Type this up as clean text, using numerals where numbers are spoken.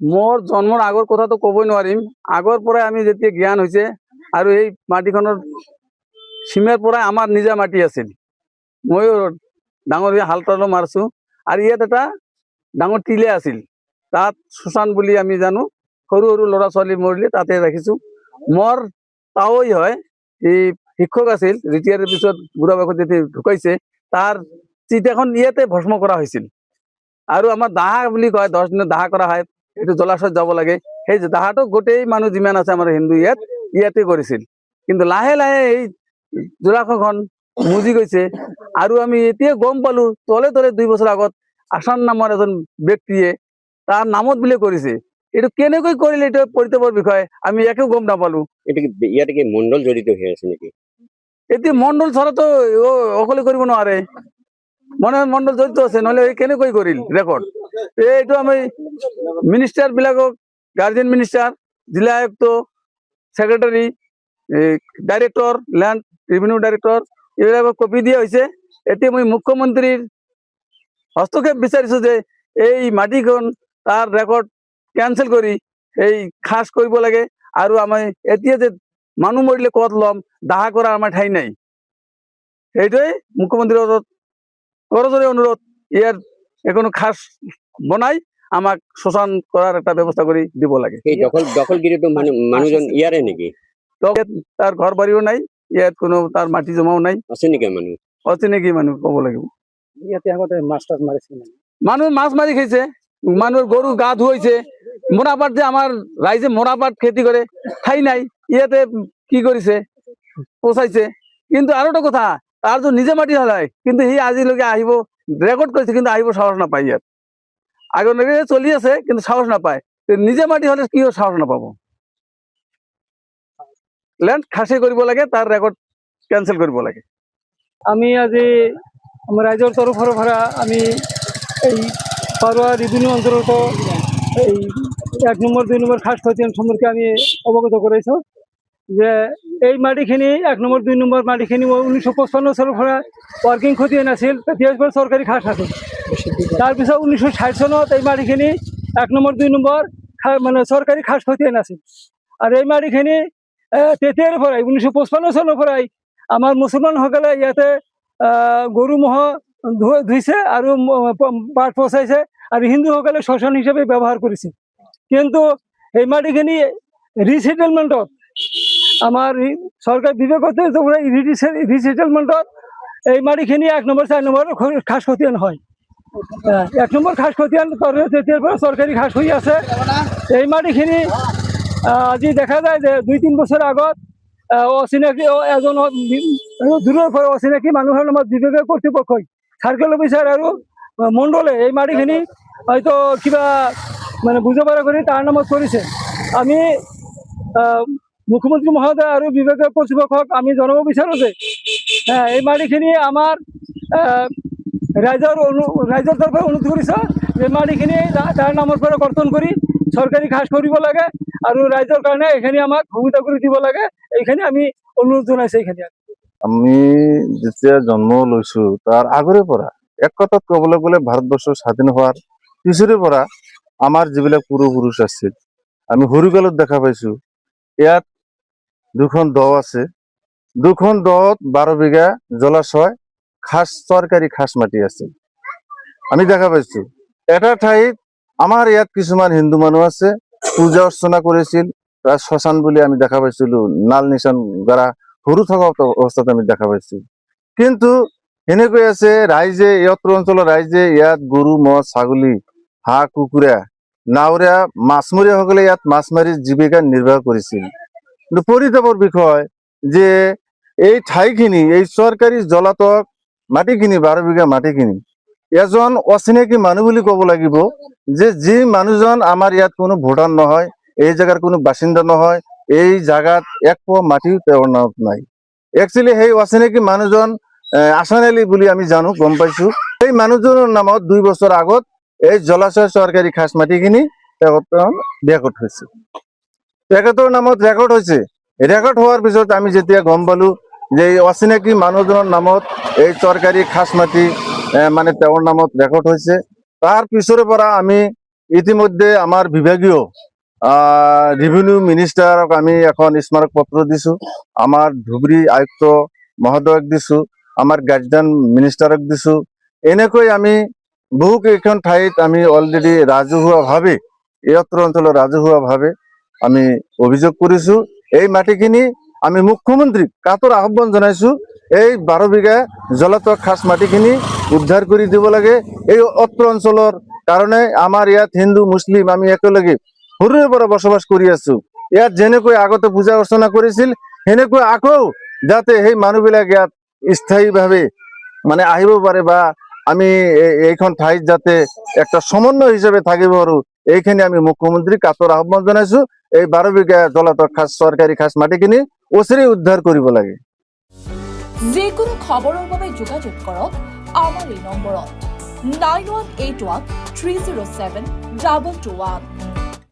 মোৰ জন্মৰ আগৰ কথাটো ক'বই নোৱাৰিম। আগৰ পৰাই আমি যেতিয়া জ্ঞান হৈছে আৰু এই মাটিখনৰ সীমাৰ পৰাই আমাৰ নিজা মাটি আছিল। ময়ো ডাঙৰ হাল তালো মাৰিছোঁ আৰু ইয়াত এটা ডাঙৰ টিলে আছিল, তাত শ্মশান বুলি আমি জানো। সৰু সৰু ল'ৰা ছোৱালী মৰিলে তাতে ৰাখিছোঁ। মোৰ তাৱৈ হয়, এই শিক্ষক আছিল, ৰিটায়াৰৰ পিছত বুঢ়া বয়সত যেতিয়া ঢুকাইছে তাৰ চিত এখন ইয়াতে ভস্ম কৰা হৈছিল। আৰু আমাৰ দাহা বুলি কয়, 10 দিনত দাহা কৰা হয়, এইটো জলাশয়ত যাব লাগে। সেই দাহাটো গোটেই মানুহ যিমান আছে আমাৰ হিন্দু ইয়াতে কৰিছিল। কিন্তু লাহে লাহে এই জলাশয়খন মুজি গৈছে আৰু আমি এতিয়া গম পালো তলে তলে 2 বছৰ আগত আসান নামৰ এজন ব্যক্তিয়ে তাৰ নামত বুলি কৰিছে। এইটো কেনেকৈ কৰিলে এইটো পৰিতাপৰ বিষয়, আমি একো গম নাপালো। ইয়াতে কি মণ্ডল জড়িত হৈ আছে নেকি? এতিয়া মণ্ডল ছাড়াতো অকলে কৰিব নোৱাৰে, মণ্ডল জড়িত আছে, নহলে কেনেকৈ কৰিল ৰেকৰ্ড। এইটো আমি মিনিষ্টাৰ বিলাকক, গাৰ্জেন মিনিষ্টাৰ, জিলা আয়ুক্ত, secretary, director, land revenue director, এইবিলাকক কপি দিয়া হৈছে। এতিয়া মই মুখ্যমন্ত্ৰীৰ হস্তক্ষেপ বিচাৰিছো যে এই মাটিখন তাৰ ৰেকৰ্ড কেনচেল কৰি এই খাস কৰিব লাগে। আৰু আমি এতিয়া যে মানুহ মৰিলে ক'ত ল'ম, দাহা কৰাৰ আমাৰ ঠাই নাই। সেইটোৱে মুখ্যমন্ত্ৰীৰ কৰজোৰে অনুৰোধ, ইয়াৰ এখনো খাস বনাই আমাক শোষণ কৰাৰ এটা ব্যৱস্থা কৰি দিব লাগে। এই দখলগিৰিটো মানুহজন ইয়াৰে নেকি? তাৰ ঘৰ বাৰীও নাই, ইয়াত কোনো তাৰ মাটি জমাও নাই। অচিনাকি মানুহ, অচিনাকি মানুহ ক'ব লাগিব। ইয়াতে আগতে মাছ টাছ মাৰিছিল, মানুহ মাছ মাৰি খাইছে, মানুহৰ গৰু গা ধুৱাইছে। মৰাপাট যে আমাৰ ৰাইজে মৰাপাট খেতি কৰে, ঠাই নাই, ইয়াতে কি কৰিছে পচাইছে। কিন্তু আৰু এটা কথা, তাৰ যে নিজে মাটি হলাই, কিন্তু সি আজিলৈকে আহিব ৰেকৰ্ড কৰিছে, কিন্তু আহিব সাহস নাপায়। ইয়াত আগলৈকে চলি আছে কিন্তু সাহস নাপায়। নিজে মাটি হলে কি সাহস নাপাব। ল্যান্ড খাসি কৰিব লাগে, তাৰ ৰেকৰ্ড কেনচেল কৰিব লাগে। আমি আজি আমাৰ ৰাইজৰ তৰফৰ পৰা আমি এই পাৰুৱা ৰেভিনিউ অঞ্চলত এই 1 নম্বৰ 2 নম্বৰ খাস খতিয়ান সম্পৰ্কে আমি অৱগত কৰাইছোঁ যে এই মাটিখিনি 1 নম্বৰ 2 নম্বৰ মাটিখিনি 1955 চনৰ পৰা ৱৰ্কিং খতিয়ান আছিল, তেতিয়া চৰকাৰী খাস আছিল। তাৰপিছত 1960 চনত এই মাটিখিনি 1 নম্বৰ 2 নম্বৰ মানে চৰকাৰী খাস খতিয়ান আছিল। আৰু এই মাটিখিনি তেতিয়াৰ পৰাই 1955 চনৰ পৰাই আমাৰ মুছলমানসকলে ইয়াতে গৰু ম'হ ধুইছে আৰু পাত পচাইছে, আৰু হিন্দুসকলে শ্মশান হিচাপে ব্যৱহাৰ কৰিছে। কিন্তু এই মাটিখিনি ৰিছেটেলমেণ্টত আমাৰ চৰকাৰ বিভাগতে ৰিছেটেলমেণ্টত এই মাটিখিনি 1 নম্বৰ 4 নম্বৰ খাস খতিয়ান হয়। 1 নম্বৰ খাস খতিয়ান তেতিয়াৰ পৰা চৰকাৰী খাস হৈ আছে। এই মাটিখিনি আজি দেখা যায় যে 2-3 বছৰ আগত অচিনাকি এজন দূৰৰ পৰা অচিনাকি মানুহৰ নামত বিভাগীয় কৰ্তৃপক্ষই, চাৰ্কেল অফিচাৰ আৰু মণ্ডলে এই মাটিখিনি হয়তো কিবা মানে বুজাবাৰা কৰি তাৰ নামত কৰিছে। আমি মুখ্যমন্ত্ৰী মহোদয় আৰু বিভাগীয় কৰ্তৃপক্ষক আমি জনাব বিচাৰোঁ যে এই মাটিখিনি আমাৰ ৰাইজৰ তৰফে অনুৰোধ কৰিছে যে মাটিখিনি তাৰ নামৰ পৰা কৰ্তন কৰি চৰকাৰী খাস কৰিব লাগে আৰু ৰাইজৰ কাৰণে এইখিনি আমাক সুবিধা কৰি দিব লাগে। এইখিনি আমি অনুৰোধ জনাইছোঁ। এইখিনি আমি যেতিয়া জন্ম লৈছো তাৰ আগৰে পৰা এক কথাত ক'বলৈ গ'লে ভাৰতবৰ্ষ স্বাধীন হোৱাৰ পিছৰে পৰা আমাৰ যিবিলাক পূৰ্বপুৰুষ আছিল, আমি সৰুকালত দেখা পাইছো ইয়াত 2খন দ আছে, 2খন দত 12 বিঘা জলাশয় খাস চৰকাৰী খাস মাটি আছিল। আমি দেখা পাইছো এটা ঠাইত আমাৰ ইয়াত কিছুমান হিন্দু মানুহ আছে, পূজা অৰ্চনা কৰিছিল, তাত শ্মশান বুলি আমি দেখা পাইছিলো, নাল নিচান দ্বাৰা সৰু থকা অৱস্থাত আমি দেখা পাইছো। কিন্তু এনেকৈ আছে ৰাইজে, ইয়ত্ৰ অঞ্চলৰ ৰাইজে ইয়াত গৰু ম'হ ছাগলী হাঁহ কুকুৰা নাৱৰীয়া মাছমৰীয়াসকলে ইয়াত মাছ মাৰি জীৱিকা নিৰ্বাহ কৰিছিল। কিন্তু পৰিতাপৰ বিষয় যে এই ঠাইখিনি, এই চৰকাৰী জলাতক মাটিখিনি 12 বিঘা মাটিখিনি এজন অচিনাকি মানুহ বুলি ক'ব লাগিব, যে যি মানুহজন আমাৰ ইয়াত কোনো ভোটাৰ নহয়, এই জায়গাৰ কোনো বাসিন্দা নহয়, এই জায়গাত 1 পোৱা মাটিও তেওঁৰ নামত নাই। একচুৱেলি সেই অচিনাকি মানুহজন আসান আলী বুলি আমি জানো, গম পাইছো। এই মানুহজনৰ নামত 2 বছৰ আগত এই জলাশয় চৰকাৰী খাস মাটিখিনি ৰেকৰ্ড হৈছে, তেখেতৰ নামত ৰেকৰ্ড হৈছে। ৰেকৰ্ড হোৱাৰ পিছত আমি যেতিয়া গম পালো যে এই অচিনাকি মানুহজনৰ নামত এই চৰকাৰী খাস মাটি মানে তেওঁৰ নামত ৰেকৰ্ড হৈছে, তাৰ পিছৰে পৰা আমি ইতিমধ্যে আমাৰ বিভাগীয় ৰেভিনিউ মিনিষ্টাৰক আমি এখন স্মাৰক পত্ৰ দিছো, আমাৰ ধুবুৰী আয়ুক্ত মহোদয়ক দিছো, আমাৰ গাৰ্জিয়ান মিনিষ্টাৰক দিছো। এনেকৈ আমি বহু কেইখন ঠাইত আমি অলৰেডি ৰাজহুৱাভাৱে এই অত্ৰ অঞ্চলৰ ৰাজহুৱাভাৱে আমি অভিযোগ কৰিছো। এই মাটিখিনি আমি মুখ্যমন্ত্ৰীক কাতৰ আহ্বান জনাইছো, এই 12 বিঘা জলাতক খাস মাটিখিনি উদ্ধাৰ কৰি দিব লাগে। এই অত্ৰ অঞ্চলৰ কাৰণে আমাৰ ইয়াত হিন্দু মুছলিম আমি একেলগে সৰুৰে পৰা বসবাস কৰি আছো। ইয়াত যেনেকৈ আগতে পূজা অৰ্চনা কৰিছিল সেনেকৈ আকৌ যাতে সেই মানুহবিলাক ইয়াত স্থায়ীভাৱে মানে আহিব পাৰে বা আমি এইখন ঠাইত যাতে একটা সমন্বয় হিসেবে থাকিব পাৰো, এইখিনি আমি মুখ্যমন্ত্ৰী কাতৰ আহ্বান জনাইছো। এই 12 বিঘা জলাতক খাস চৰকাৰী খাস মাটিখিনি অচিৰে উদ্ধাৰ কৰিব লাগে। যিকোনো খবৰৰ বাবে যোগাযোগ কৰক আমাৰ এই নম্বৰত 9181 307 2221।